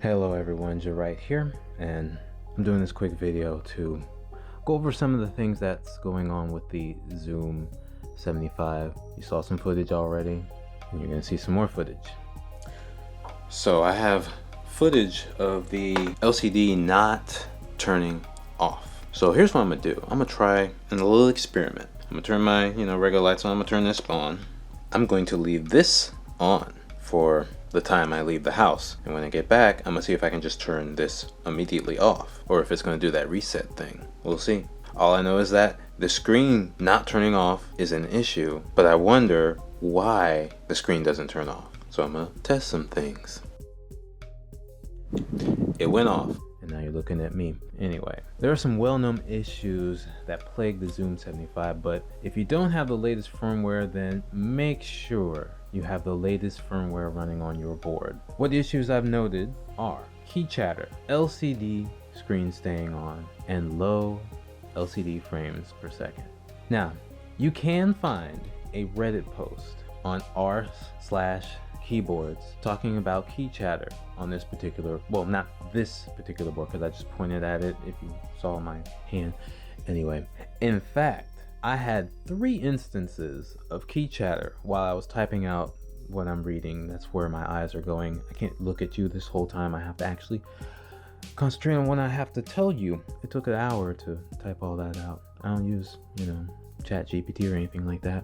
Hello everyone, jGRite here, and I'm doing this quick video to go over some of the things that's going on with the zoom75. You saw some footage already, and you're gonna see some more footage. So I have footage of the LCD not turning off. So here's what I'm gonna do. I'm gonna try a little experiment. I'm gonna turn my regular lights on. I'm gonna turn this on. I'm going to leave this on for the time I leave the house, and when I get back I'm gonna see if I can just turn this immediately off, or if it's gonna do that reset thing. We'll see. All I know is that the screen not turning off is an issue, but I wonder why the screen doesn't turn off. So I'm gonna test some things. It went off, and now you're looking at me. Anyway, there are some well-known issues that plague the zoom75, but if you don't have the latest firmware, then make sure you have the latest firmware running on your board. What issues I've noted are key chatter, LCD screen staying on, and low LCD frames per second. Now, you can find a Reddit post on r/keyboards talking about key chatter on this particular, well, not this particular board because I just pointed at it if you saw my hand. Anyway, in fact, I had 3 instances of key chatter while I was typing out what I'm reading. That's where my eyes are going. I can't look at you this whole time. I have to actually concentrate on what I have to tell you. It took an hour to type all that out. I don't use, chat GPT or anything like that.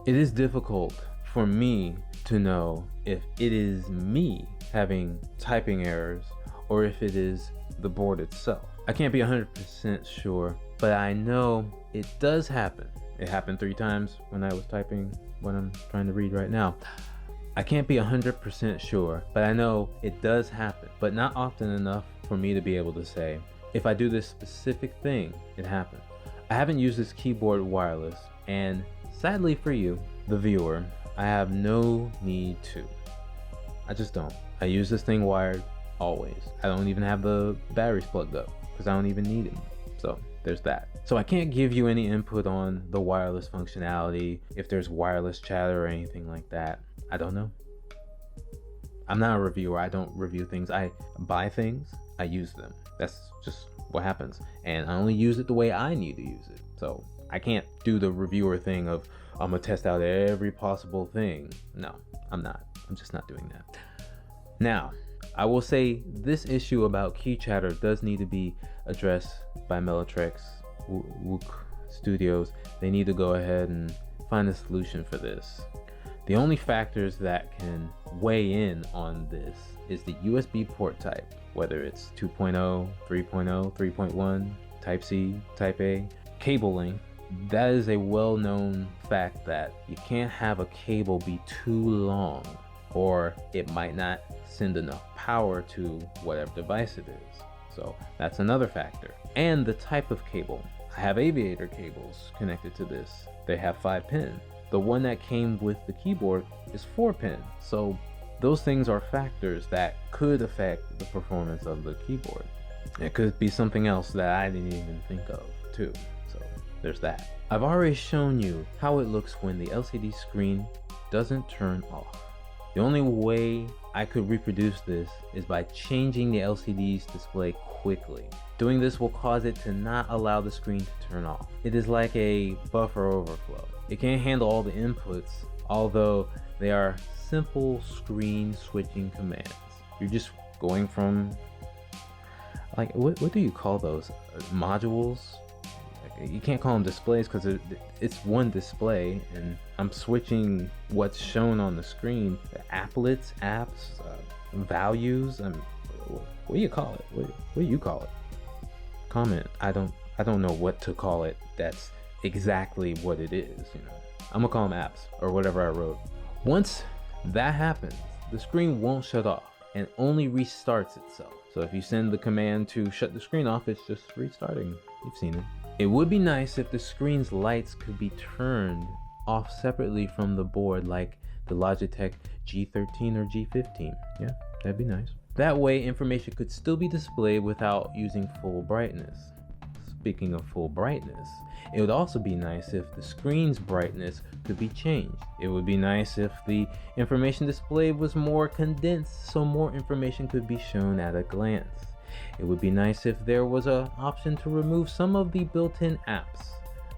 It is difficult for me to know if it is me having typing errors or if it is the board itself. I can't be 100% sure, but I know it does happen. It happened 3 times when I was typing what I'm trying to read right now. I can't be 100% sure, but I know it does happen, but not often enough for me to be able to say, if I do this specific thing, it happens. I haven't used this keyboard wireless, and sadly for you, the viewer, I have no need to. I just don't. I use this thing wired always. I don't even have the batteries plugged up because I don't even need them. So there's that. So I can't give you any input on the wireless functionality, if there's wireless chatter or anything like that. I don't know. I'm not a reviewer. I don't review things. I buy things, I use them. That's just what happens. And I only use it the way I need to use it. So I can't do the reviewer thing of, I'm gonna test out every possible thing. No, I'm not. I'm just not doing that. Now, I will say this issue about key chatter does need to be addressed by Mellotrex Wook Studios. They need to go ahead and find a solution for this. The only factors that can weigh in on this is the USB port type, whether it's 2.0, 3.0, 3.1, Type C, Type A, cable length. That is a well-known fact that you can't have a cable be too long, or it might not send enough power to whatever device it is. So that's another factor. And the type of cable. I have aviator cables connected to this. They have 5 pin. The one that came with the keyboard is 4 pin. So those things are factors that could affect the performance of the keyboard. It could be something else that I didn't even think of too. So there's that. I've already shown you how it looks when the LCD screen doesn't turn off. The only way I could reproduce this is by changing the LCD's display quickly. Doing this will cause it to not allow the screen to turn off. It is like a buffer overflow. It can't handle all the inputs, although they are simple screen switching commands. You're just going from, like, what do you call those? Modules? You can't call them displays because it's one display, and I'm switching what's shown on the screen. Applets, apps, values. What do you call it? What do you call it? Comment. I don't know what to call it. That's exactly what it is. I'm gonna call them apps or whatever I wrote. Once that happens, the screen won't shut off and only restarts itself. So if you send the command to shut the screen off, it's just restarting. You've seen it. It would be nice if the screen's lights could be turned off separately from the board, like the Logitech G13 or G15. Yeah, that'd be nice. That way information could still be displayed without using full brightness. Speaking of full brightness, it would also be nice if the screen's brightness could be changed. It would be nice if the information displayed was more condensed so more information could be shown at a glance. It would be nice if there was an option to remove some of the built-in apps.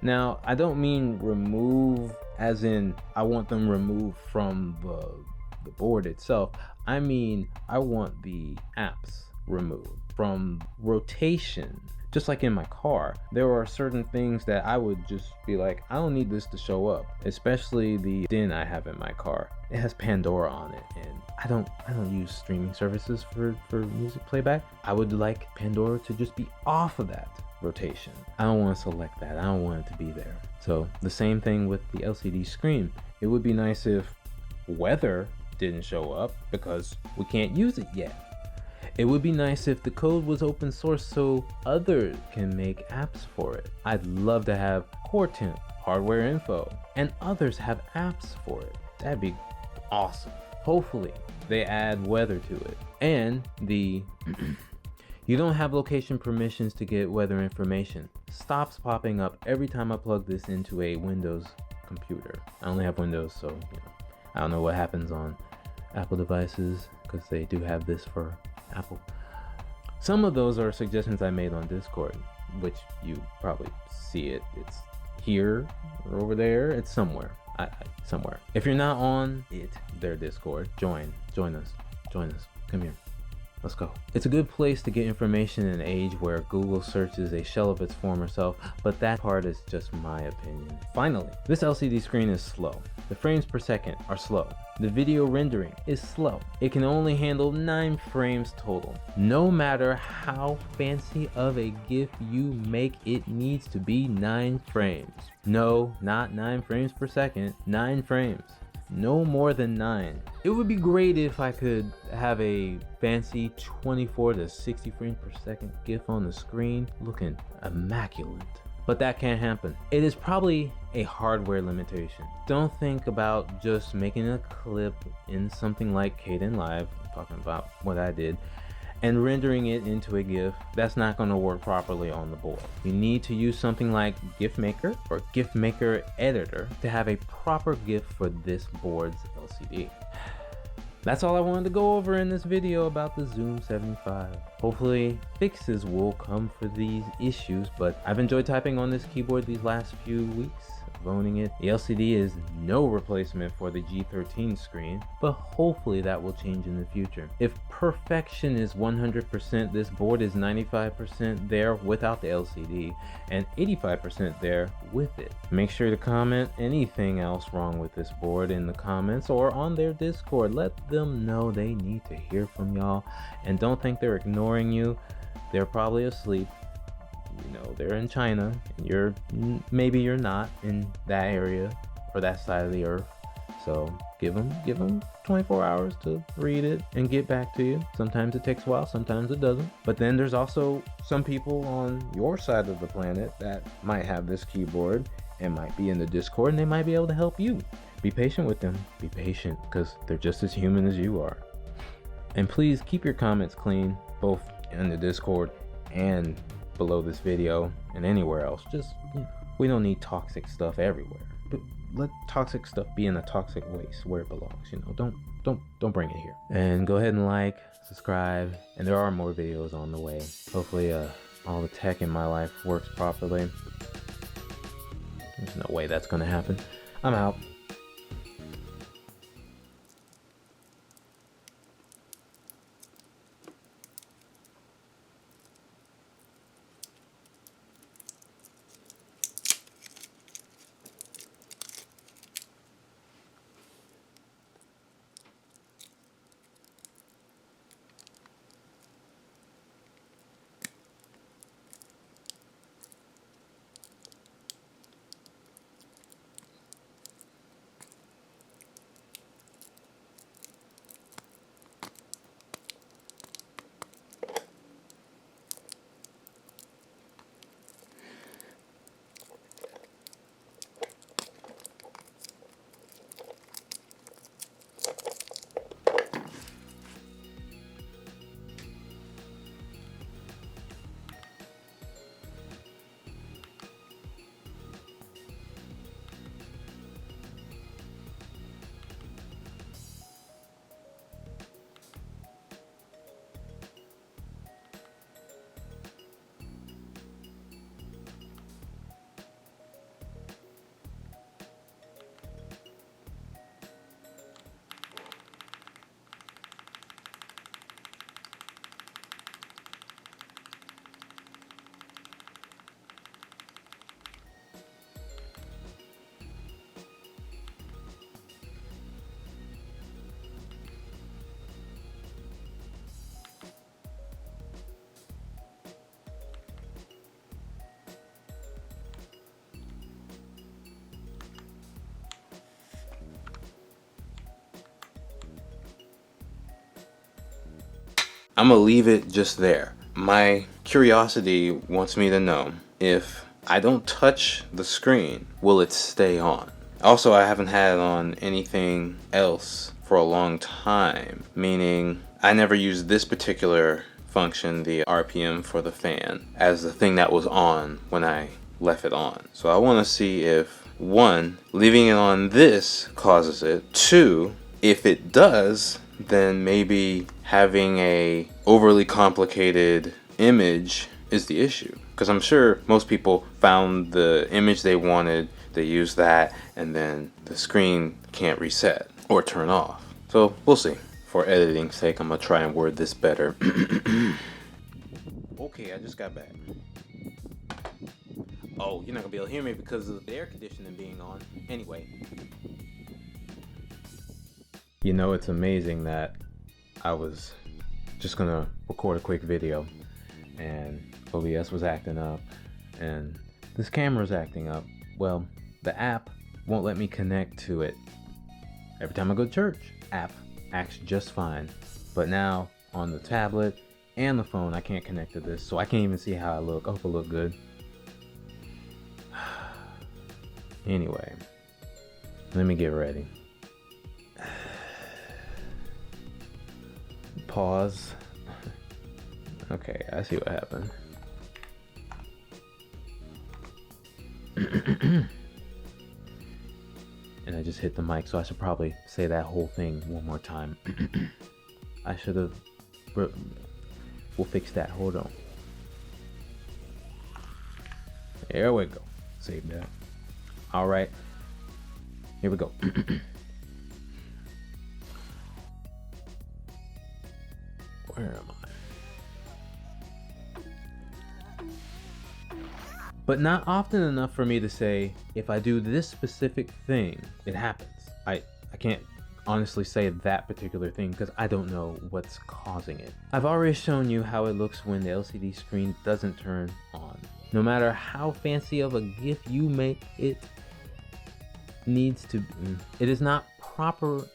Now, I don't mean remove as in I want them removed from the board itself. I mean, I want the apps removed from rotation. Just like in my car, there are certain things that I would just be like, I don't need this to show up, especially the DIN I have in my car. It has Pandora on it, and I don't use streaming services for music playback. I would like Pandora to just be off of that rotation. I don't want to select that. I don't want it to be there. So the same thing with the LCD screen. It would be nice if weather didn't show up because we can't use it yet. It would be nice if the code was open source so others can make apps for it. I'd love to have core temp, hardware info, and others have apps for it. That'd be awesome. Hopefully they add weather to it. And the you don't have location permissions to get weather information stops popping up every time I plug this into a Windows computer. I only have Windows, so I don't know what happens on Apple devices because they do have this for Apple. Some of those are suggestions I made on Discord, which you probably see it. It's here or over there. It's somewhere. Somewhere. If you're not on their Discord, join us. Come here. Let's go. It's a good place to get information in an age where Google search is a shell of its former self, but that part is just my opinion. Finally, this LCD screen is slow. The frames per second are slow. The video rendering is slow. It can only handle 9 frames total. No matter how fancy of a GIF you make, it needs to be 9 frames. No, not 9 frames per second, 9 frames. No more than 9. It would be great if I could have a fancy 24 to 60 frames per second GIF on the screen looking immaculate. But that can't happen. It is probably a hardware limitation. Don't think about just making a clip in something like Kdenlive, talking about what I did, and rendering it into a GIF. That's not going to work properly on the board. You need to use something like GIF Maker or GIF Maker Editor to have a proper GIF for this board's LCD. That's all I wanted to go over in this video about the zoom75. Hopefully fixes will come for these issues, but I've enjoyed typing on this keyboard these last few weeks, owning it. The LCD is no replacement for the G13 screen, but hopefully that will change in the future. If perfection is 100%, this board is 95% there without the LCD and 85% there with it. Make sure to comment anything else wrong with this board in the comments or on their Discord. Let them know they need to hear from y'all, and don't think they're ignoring you. They're probably asleep. They're in China, and maybe you're not in that area or that side of the earth. So give them 24 hours to read it and get back to you. Sometimes it takes a while, sometimes it doesn't. But then there's also some people on your side of the planet that might have this keyboard and might be in the Discord, and they might be able to help you. Be patient with them. Be patient, because they're just as human as you are. And please keep your comments clean, both in the Discord and below this video and anywhere else. Just we don't need toxic stuff everywhere, but let toxic stuff be in a toxic waste where it belongs. Don't bring it here. And go ahead and like, subscribe, and there are more videos on the way. Hopefully all the tech in my life works properly. There's no way that's gonna happen. I'm out. I'm gonna leave it just there. My curiosity wants me to know, if I don't touch the screen, will it stay on? Also, I haven't had on anything else for a long time, meaning I never used this particular function, the RPM for the fan, as the thing that was on when I left it on. So I want to see if, one, leaving it on this causes it. Two, if it does, then maybe having a overly complicated image is the issue. Because I'm sure most people found the image they wanted, they used that, and then the screen can't reset or turn off. So we'll see. For editing's sake, I'm gonna try and word this better. Okay, I just got back. Oh, you're not gonna be able to hear me because of the air conditioning being on. Anyway. You know, it's amazing that I was just gonna record a quick video and OBS was acting up and this camera's acting up. Well, the app won't let me connect to it. Every time I go to church, app acts just fine. But now on the tablet and the phone, I can't connect to this, so I can't even see how I look. I hope I look good. Anyway, let me get ready. Pause. Okay, I see what happened. And I just hit the mic, so I should probably say that whole thing one more time. I should have. We'll fix that. Hold on. There we go. Save that. All right. Here we go. Where am I? But not often enough for me to say, if I do this specific thing, it happens. I can't honestly say that particular thing because I don't know what's causing it. I've already shown you how it looks when the LCD screen doesn't turn on. No matter how fancy of a GIF you make, it needs to, it is not proper.